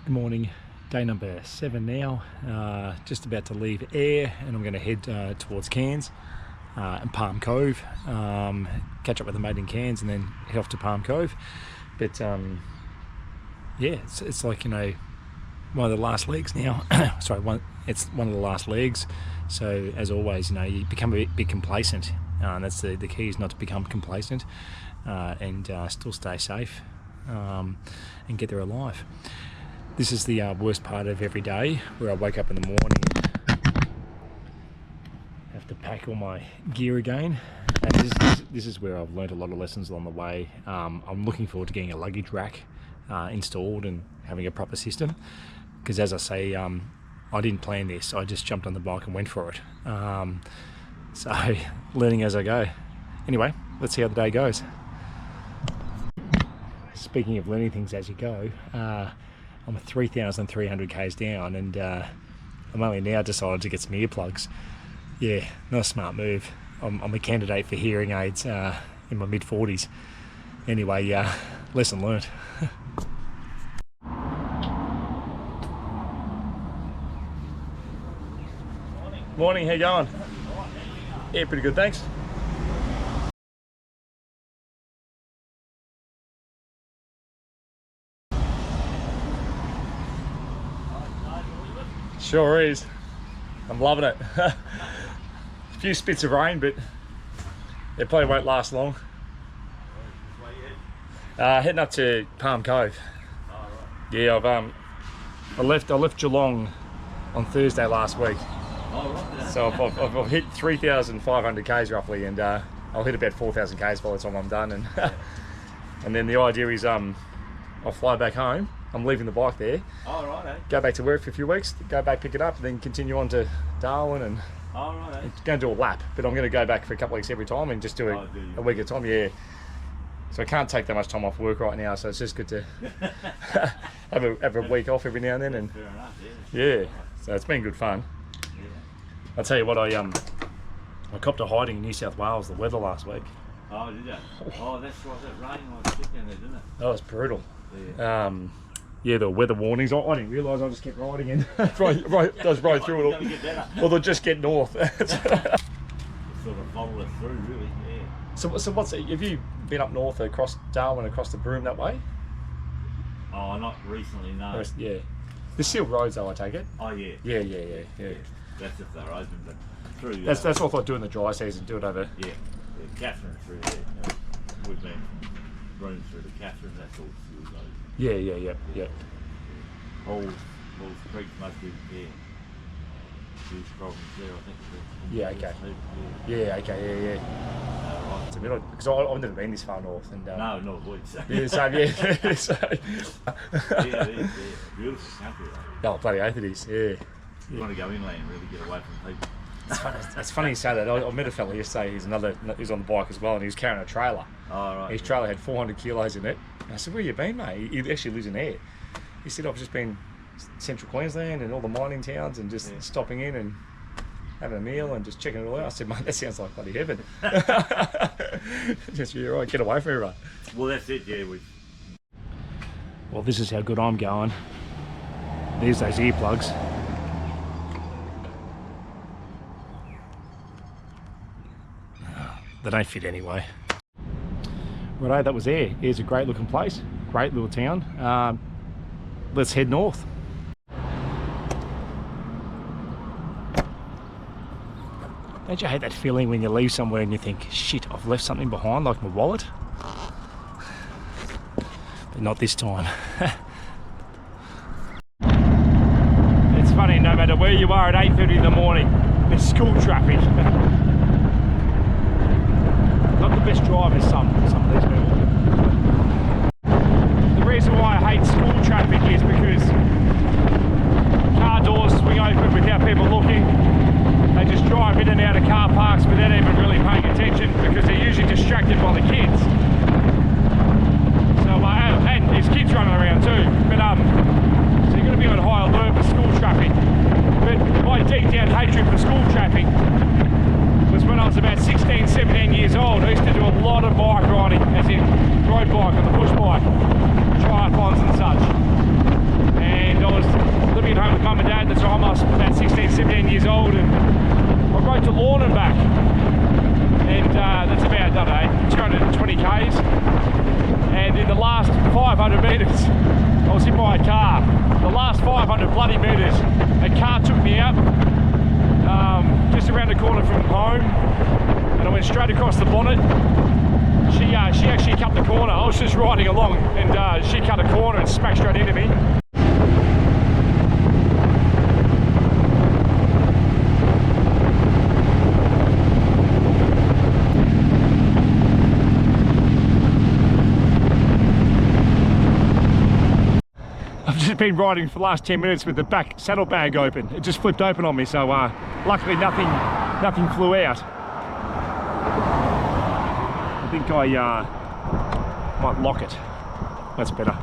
Good morning, day number 7 now. Just about to leave Ayr and I'm going to head towards Cairns and Palm Cove. Catch up with a mate in Cairns and then head off to Palm Cove. But yeah, it's like, you know, one of the last legs now. Sorry, it's one of the last legs. So as always, you know, you become a bit complacent. And that's the key, is not to become complacent and still stay safe and get there alive. This is the worst part of every day, where I wake up in the morning, have to pack all my gear again. And this is where I've learned a lot of lessons along the way. I'm looking forward to getting a luggage rack installed and having a proper system, because as I say, I didn't plan this. I just jumped on the bike and went for it. So learning as I go. Anyway, let's see how the day goes. Speaking of learning things as you go, I'm 3,300 k's down, and I'm only now decided to get some earplugs. Yeah, not a smart move. I'm a candidate for hearing aids in my mid-40s. Anyway, lesson learned. Morning, how you going? Yeah, pretty good, thanks. Sure is. I'm loving it. A few spits of rain, but it probably won't last long. Heading up to Palm Cove. Yeah, I left Geelong on Thursday last week. So I've hit 3,500 k's roughly, and I'll hit about 4,000 k's by the time I'm done. And and then the idea is I'll fly back home. I'm leaving the bike there. Oh, right, eh? Go back to work for a few weeks, go back, pick it up, and then continue on to Darwin and going to do a lap. But I'm going to go back for a couple of weeks every time and just do a week at a time, yeah. So I can't take that much time off work right now, so it's just good to have a week off every now and then. And fair enough, yeah. So it's been good fun. Yeah. I'll tell you what, I copped a hiding in New South Wales, the weather last week. Oh, did you? Oh, that's right, that rain was thick down there, didn't it? That was brutal. Yeah. Yeah, the weather warnings. I didn't realise. I just kept riding and right through it. Well, they'll just get north. Sort of follow it through, really. Yeah. So what's it? Have you been up north across Darwin, across the Broome that way? Oh, not recently, no. Yeah. There's still roads though, I take it. Oh yeah. Yeah. That's if they're open, but through. That's what I thought, doing the dry season, do it over. Yeah. Catherine through there. We've been running through the Catherine. That's all fuel road. Yeah. Halls Creek must be huge problems there, I think. Yeah, okay. Yeah. Right. It's a bit, because I've never been this far north. And no, not weeks. Yeah, same, yeah. So. Yeah, beautiful country though. Oh, bloody oath it is, yeah. You want to go inland, really get away from people. It's funny you say that. I met a fella yesterday, he's on the bike as well, and he was carrying a trailer. Oh, right. His trailer had 400 kilos in it. And I said, where you been, mate? He actually lives in Ayr. He said, I've just been central Queensland and all the mining towns and just stopping in and having a meal and just checking it all out. I said, mate, that sounds like bloody heaven. Just, you're right, get away from everyone. Well, that's it, yeah. Well, this is how good I'm going. There's those earplugs. They don't fit anyway. Righto, that was Ayr. Ayr's a great looking place, great little town. Let's head north. Don't you hate that feeling when you leave somewhere and you think, shit, I've left something behind, like my wallet? But not this time. It's funny, no matter where you are at 8:30 in the morning, there's school traffic. Not the best drivers, some of these people. The reason why I hate school traffic is because car doors swing open without people looking. They just drive in and out of car parks without even really paying attention, because they're usually distracted by the kids. So, and there's kids running around too. But so you're going to be on high alert for school traffic. But my deep down hatred for school traffic was when I was about 16, 17 years old. I used to do a lot of bike riding, as in road bike on the push bike, triathlons and such. And was in my car. The last 500 bloody metres, a car took me out just around the corner from home, and I went straight across the bonnet. She actually cut the corner. I was just riding along, and she cut a corner and smacked straight into me. I've just been riding for the last 10 minutes with the back saddlebag open. It just flipped open on me, so luckily nothing flew out. I think I might lock it. That's better.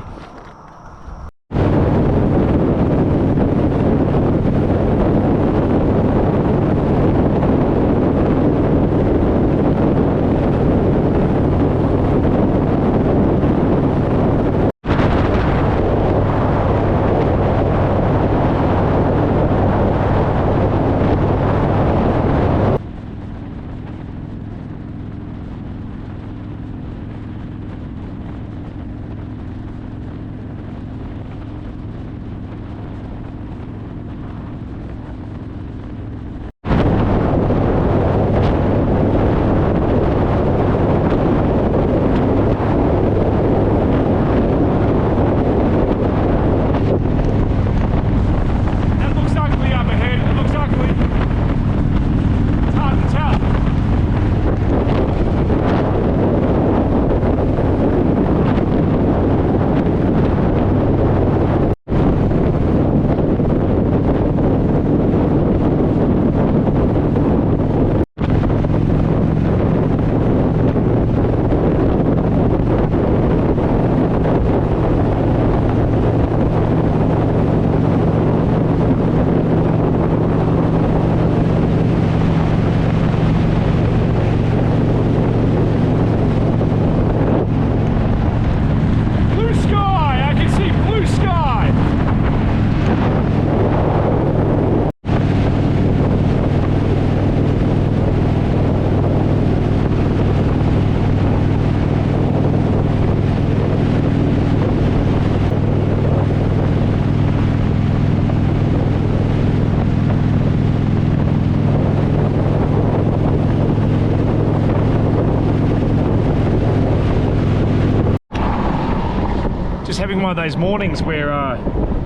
Having one of those mornings where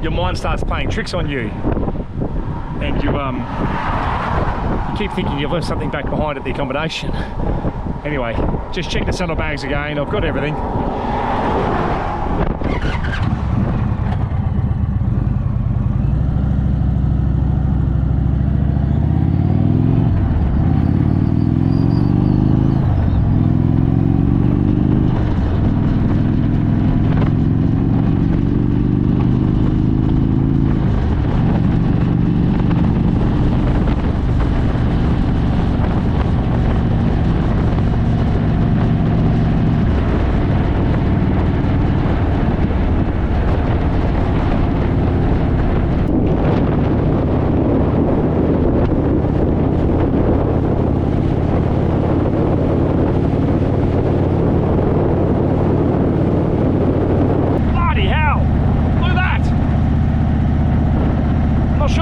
your mind starts playing tricks on you, and you keep thinking you've left something back behind at the accommodation. Anyway, just check the saddlebags again. I've got everything.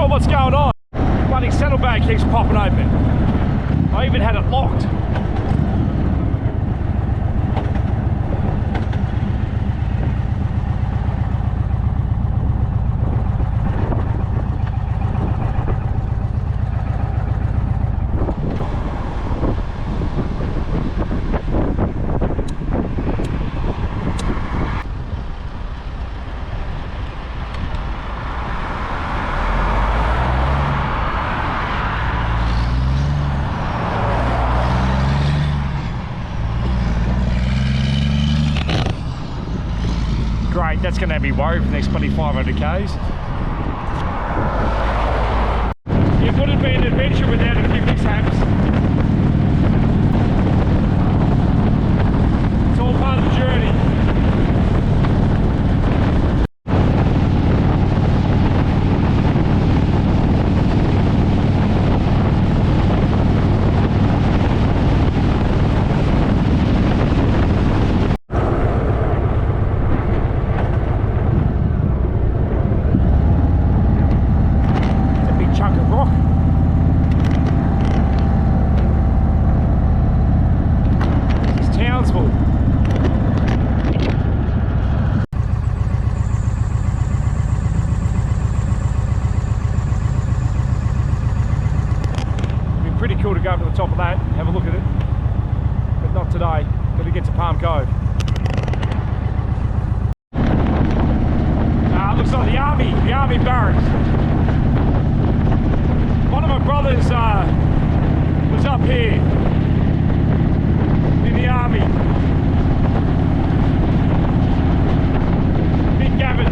What's going on? Bloody saddlebag keeps popping open. I even had it locked. Great, that's going to have me worried for the next 500 k's. It wouldn't be an adventure without a few mishaps. It's all part of the journey. top of that, have a look at it. But not today. Got to get to Palm Cove. Looks like the army barracks. One of my brothers was up here in the army. Big Gavin.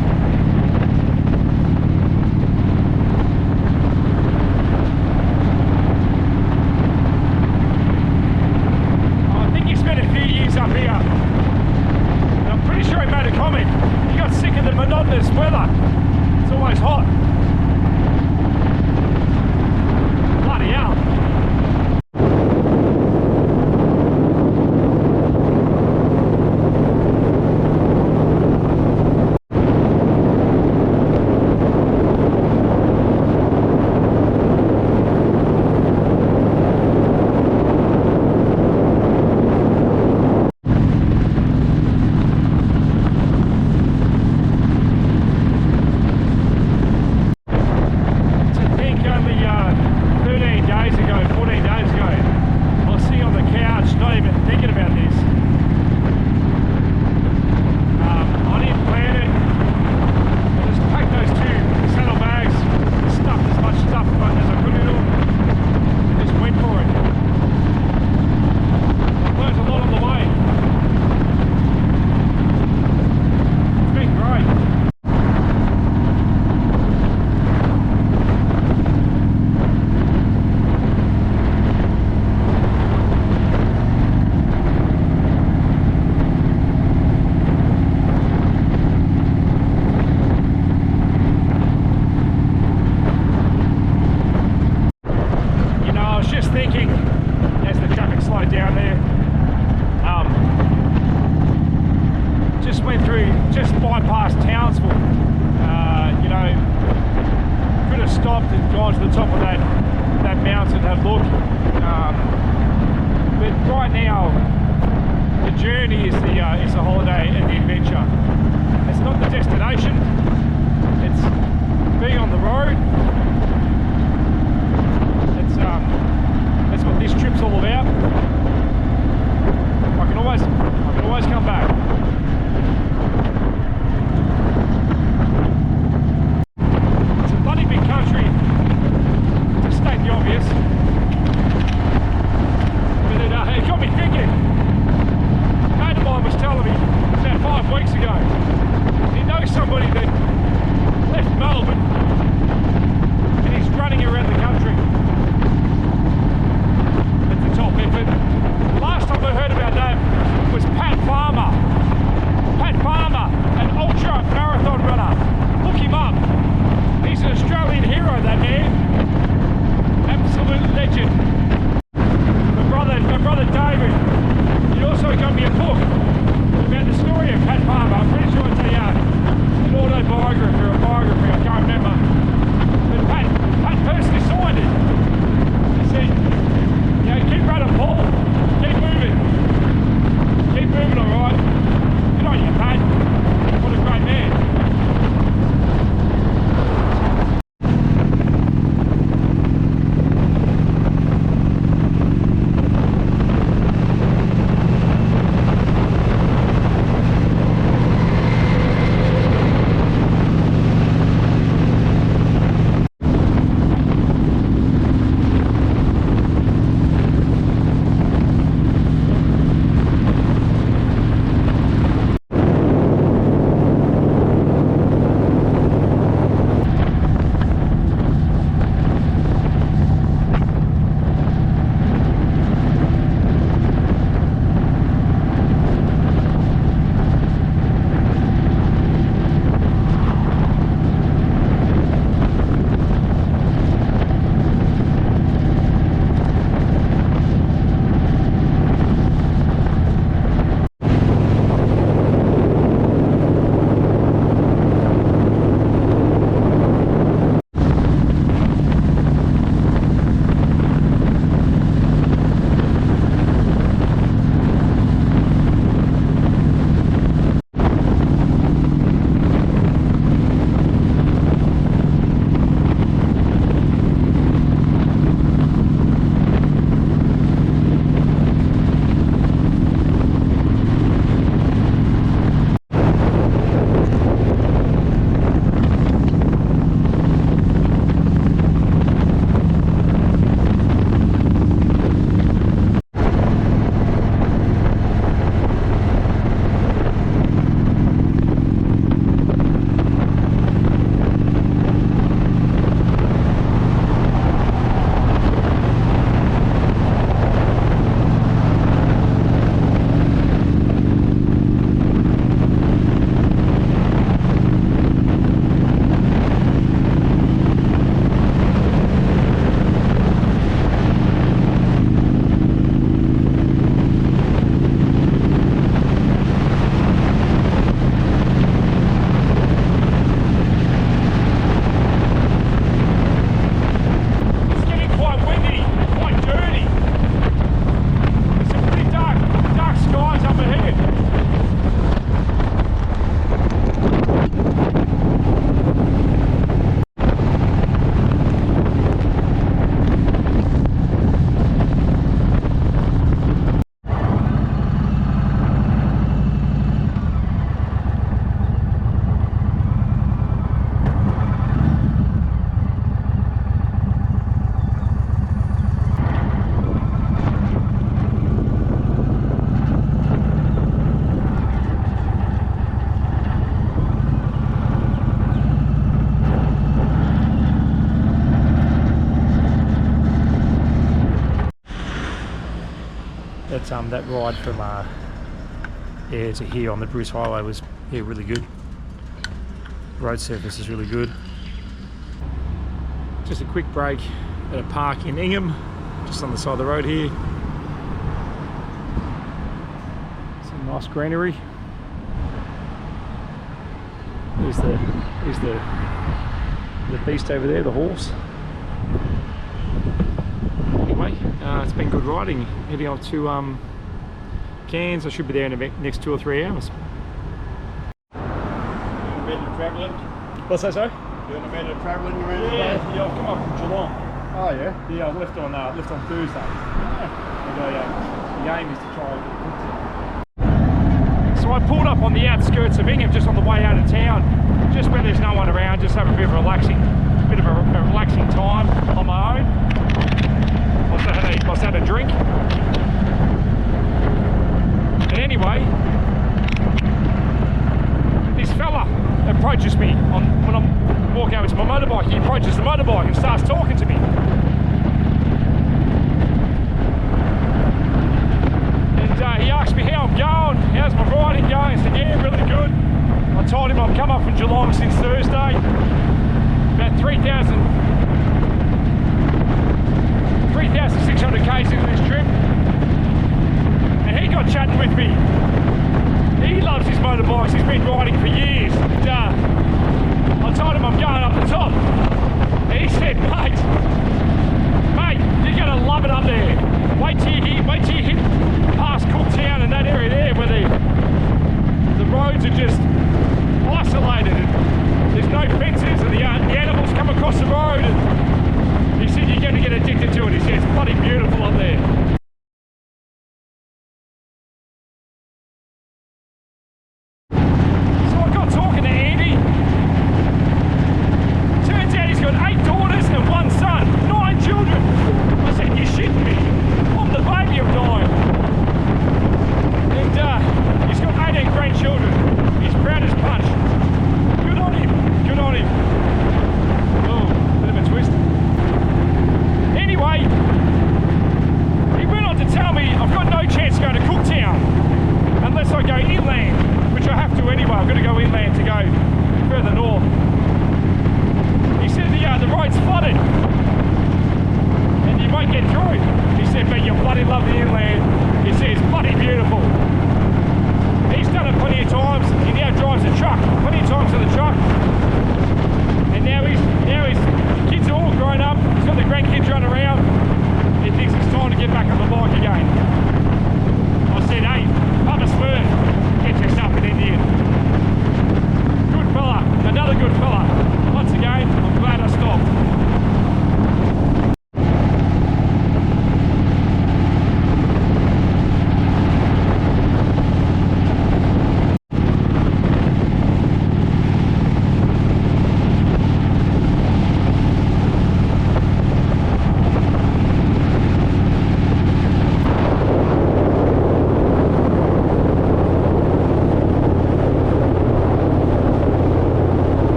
I think he spent a few years up here. And I'm pretty sure he made a comment. He got sick of the monotonous weather. It's always hot. that ride from Ayr to here on the Bruce Highway was really good. Road surface is really good. Just a quick break at a park in Ingham, just on the side of the road here. Some nice greenery. Here's the beast over there, the horse. Anyway, it's been good riding. Heading off to Cairns. I should be there in the next 2 or 3 hours. Doing a bit of travelling? What's that, sorry? Doing a bit of travelling around the place? Yeah, I've come up from Geelong. Oh yeah? Yeah, I left on Thursday. And the aim is to try and get booked in. So I pulled up on the outskirts of Ingham, just on the way out of town, just where there's no one around, just have a bit of a relaxing time on my own. Must have had a drink. And anyway, this fella approaches me when I'm walking over to my motorbike. He approaches the motorbike and starts talking to me. And he asked me how I'm going, how's my riding going? I said, yeah, really good. I told him I've come up from Geelong since Thursday, about 3,600 k's into this trip. And he got chatting with me. He loves his motorbikes, he's been riding for years. And, I told him I'm going up the top. And he said, mate, you're going to love it up there. Wait till you hit past Cooktown and that area there where the roads are just isolated. There's no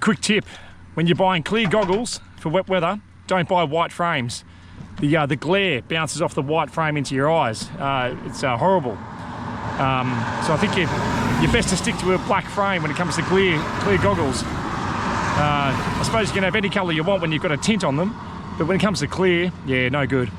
quick tip, when you're buying clear goggles for wet weather, don't buy white frames. The glare bounces off the white frame into your eyes. It's horrible. So I think you're best to stick to a black frame when it comes to clear goggles. I suppose you can have any colour you want when you've got a tint on them, but when it comes to clear, yeah, no good.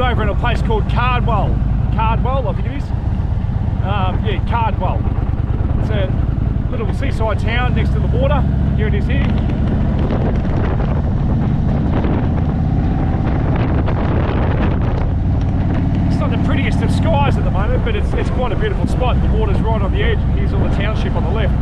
Over in a place called Cardwell, I think it is. Yeah, Cardwell. It's a little seaside town next to the water. Here it is here. It's not the prettiest of skies at the moment, but it's quite a beautiful spot. The water's right on the edge, and here's all the township on the left.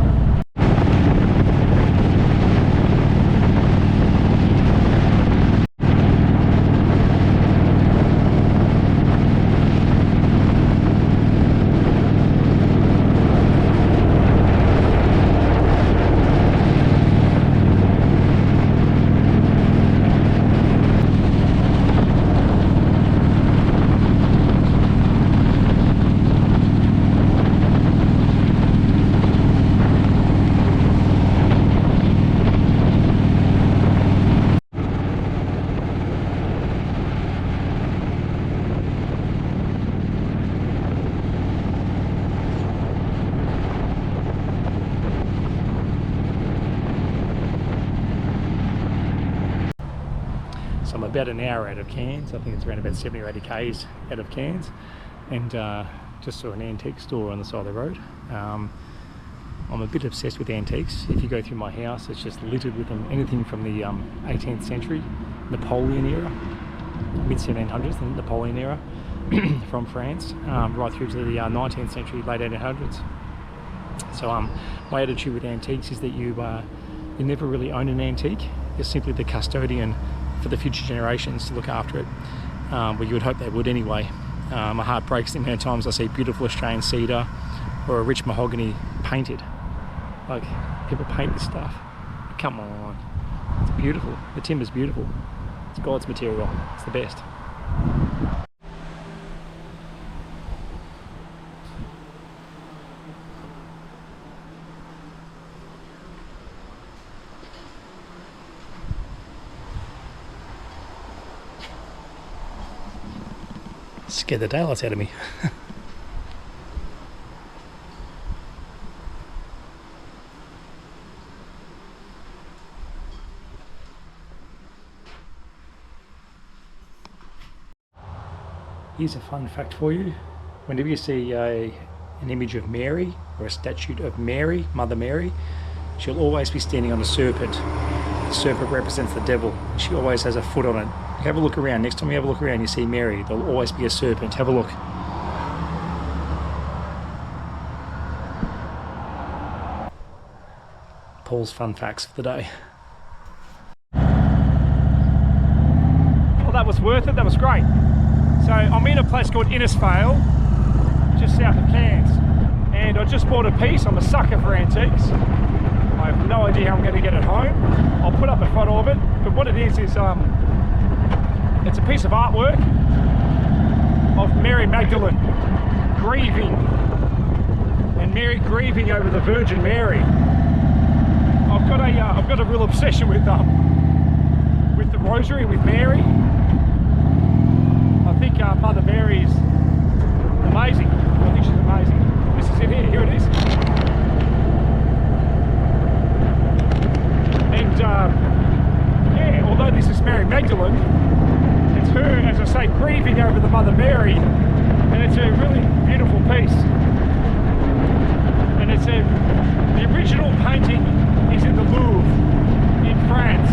So I'm about an hour out of Cairns. I think it's around about 70 or 80 k's out of Cairns, and just saw an antique store on the side of the road. I'm a bit obsessed with antiques. If you go through my house, it's just littered with them. Anything from the 18th century, Napoleon era, mid 1700s, the Napoleon era, from France, right through to the 19th century, late 1800s. So my attitude with antiques is that you never really own an antique. You're simply the custodian for the future generations to look after it. Well, you would hope they would anyway. My heart breaks the amount of times I see beautiful Australian cedar or a rich mahogany painted. Like, people paint this stuff. Come on. It's beautiful. The timber's beautiful. It's God's material. It's the best. Scared the daylights out of me. Here's a fun fact for you. Whenever you see an image of Mary or a statue of Mary, Mother Mary, she'll always be standing on a serpent. The serpent represents the devil. She always has a foot on it. Have a look around. Next time you have a look around, you see Mary. There'll always be a serpent. Have a look. Paul's fun facts for the day. Well, that was worth it. That was great. So I'm in a place called Innisfail, just south of Cairns, and I just bought a piece. I'm a sucker for antiques. I have no idea how I'm going to get it home. I'll put up a photo of it, but what it is it's a piece of artwork of Mary Magdalene grieving, and Mary grieving over the Virgin Mary. I've got a real obsession with the Rosary, with Mary. I think Mother Mary's amazing. I think she's amazing. This is it here. Here it is. And yeah, although this is Mary Magdalene, it's her, as I say, grieving over the Mother Mary, and it's a really beautiful piece. And the original painting is in the Louvre in France,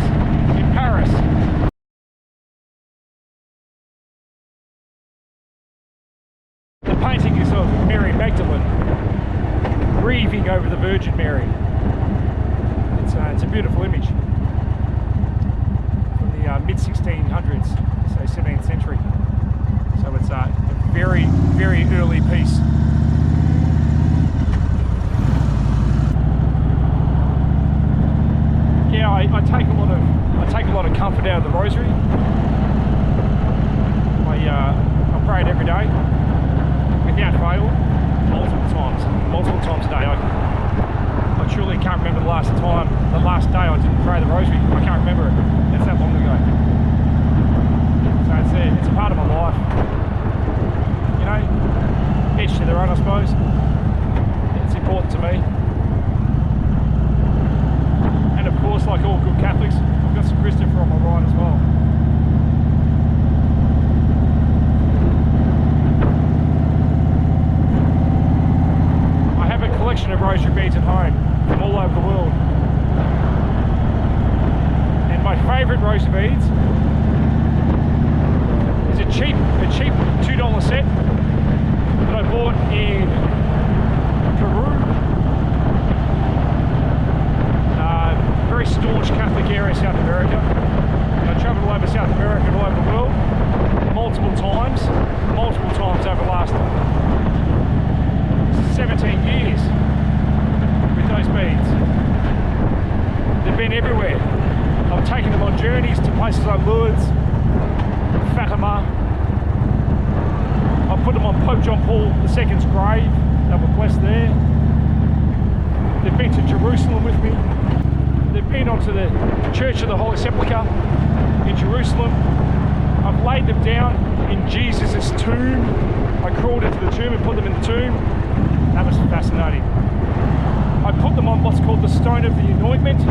in Paris. bending over the Virgin Mary. It's a beautiful image from the mid-1600s, so 17th century. So it's a very, very early piece. Yeah, I take a lot of comfort out of the rosary. I pray it every day, without fail, multiple times a day. I truly can't remember the last day I didn't pray the rosary. I can't remember it. It's that long ago. So it's a part of my life. You know, each to their own, I suppose. It's important to me. And of course, like all good Catholics, I've got some Christopher on my right as well. I have a collection of rosary beads at home from all over the world. And my favourite rosary beads is a cheap $2 set that I bought in Peru. Very staunch Catholic area, South America. I travelled all over South America and all over the world multiple times over the last 17 years with those beads. They've been everywhere. I've taken them on journeys to places like Lourdes, Fatima. I put them on Pope John Paul II's grave. They were blessed there. They've been to Jerusalem with me. They've been onto the Church of the Holy Sepulchre in Jerusalem. I've laid them down in Jesus' tomb. I crawled into the tomb and put them in the tomb. That was fascinating. I put them on what's called the stone of the anointment,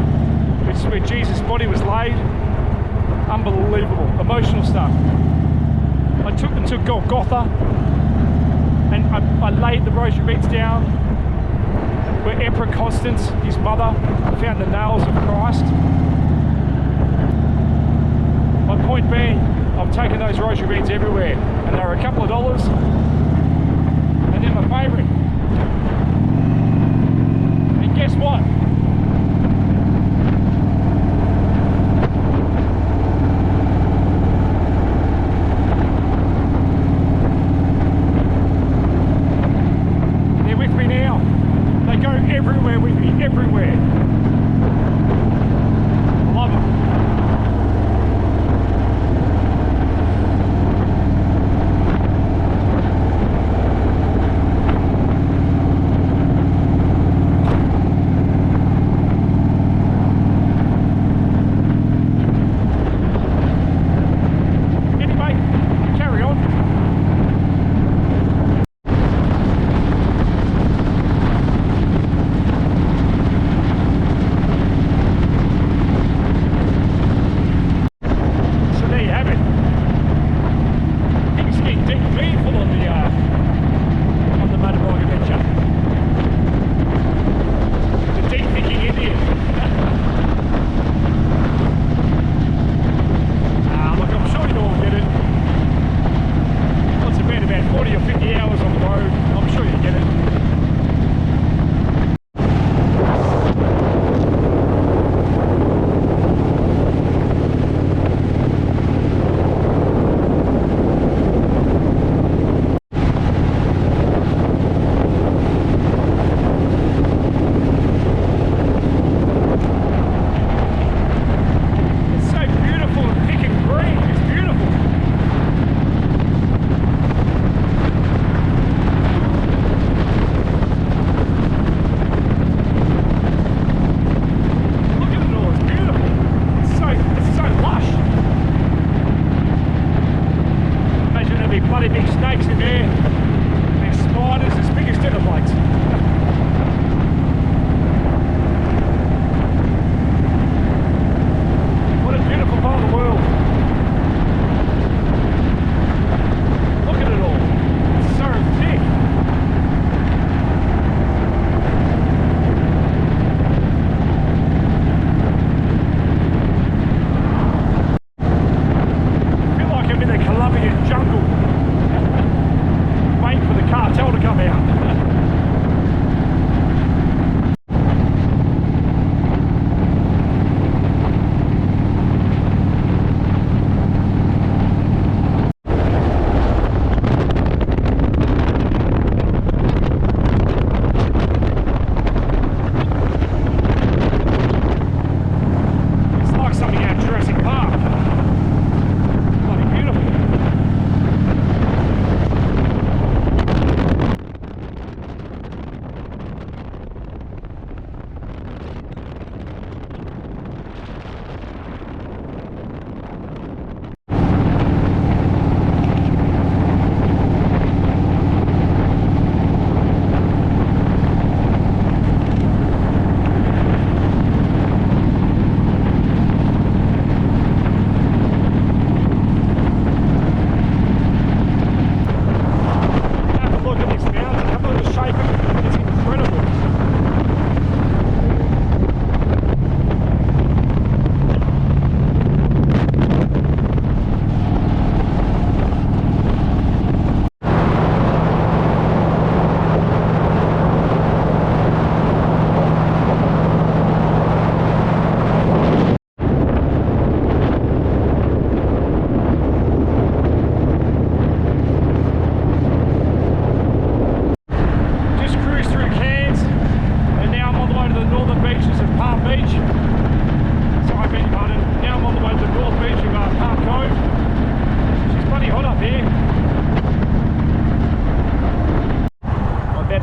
which is where Jesus' body was laid. Unbelievable, emotional stuff. I took them to Golgotha and I laid the rosary beads down where Emperor Constance, his mother, found the nails of Christ. My point being, I've taken those rosary beads everywhere, and they're a couple of dollars, and they're my favourite. And guess what? They're with me now. They go everywhere with me, everywhere. Love them.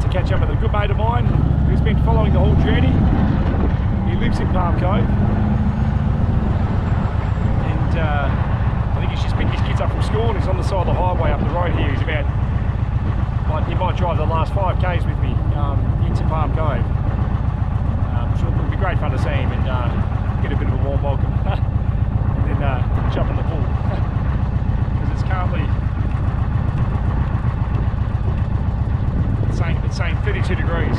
about to catch up with a good mate of mine who's been following the whole journey. He lives in Palm Cove, and I think he's just picked his kids up from school and he's on the side of the highway up the road here. He's about, he might drive the last 5Ks with me into Palm Cove. So it'll be great fun to see him and get a bit of a warm welcome and then jump in the pool because it's currently it's saying 32 degrees.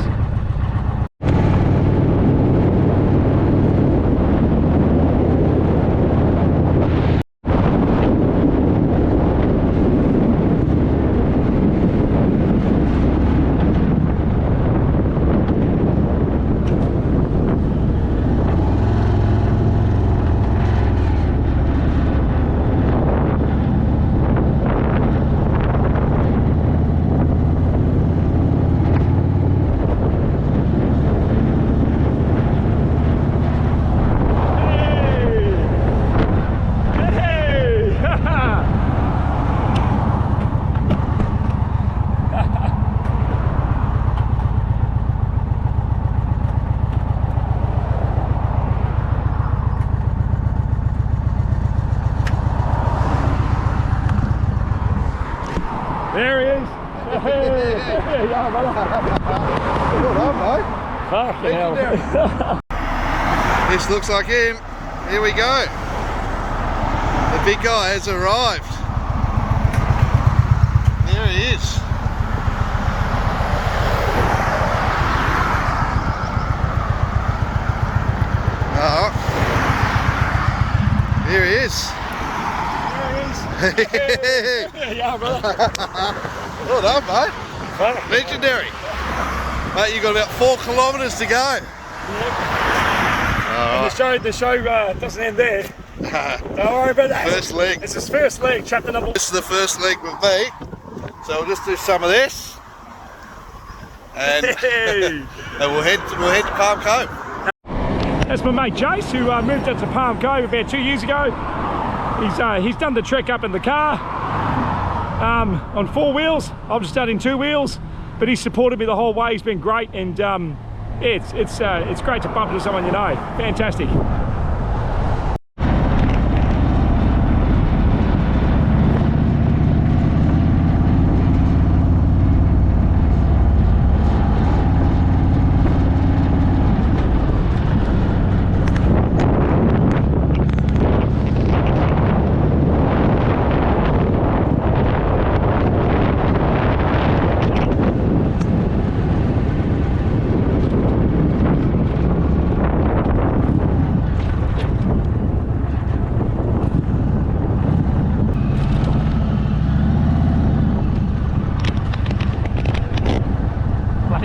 There he is. Hey, yeah, brother. Well done, mate. Fucking hell. This looks like him. Here we go. The big guy has arrived. There he is. Oh. Here he is. Yeah, brother. Well done, mate. Legendary. Mate, you've got about 4 kilometres to go. Yep. And the show doesn't end there. Don't worry about that. First leg. It's his first leg, chapter number. This is the first leg with me. So we'll just do some of this. And, and we'll head to Palm Cove. That's my mate Jace, who moved up to Palm Cove about 2 years ago. He's done the trek up in the car on 4 wheels. I've just done in 2 wheels, but he's supported me the whole way. He's been great, and yeah, it's great to bump into someone you know. Fantastic.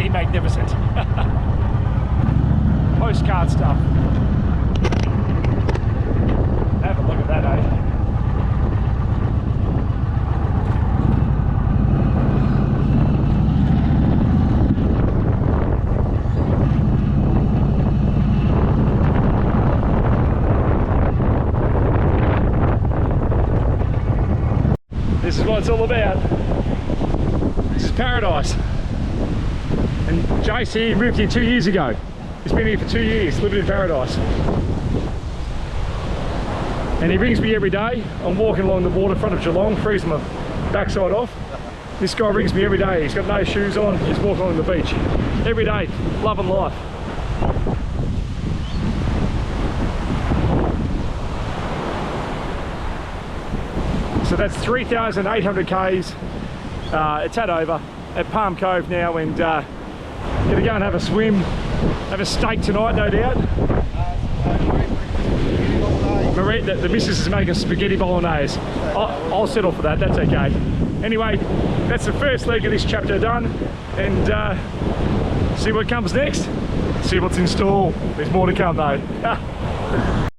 Magnificent. Postcard stuff. Have a look at that, eh? This is what it's all about. This is paradise. And Jace here moved here 2 years ago. He's been here for 2 years, living in paradise. And he rings me every day. I'm walking along the waterfront of Geelong, freezing my backside off. This guy rings me every day. He's got no shoes on, he's walking along the beach. Every day, loving life. So that's 3,800 Ks. It's at over at Palm Cove now, and gonna go and have a swim, have a steak tonight, no doubt. Marie, the missus is making spaghetti bolognese. I'll settle for that, that's okay. Anyway, that's the first leg of this chapter done, and see what comes next. See what's in store. There's more to come though.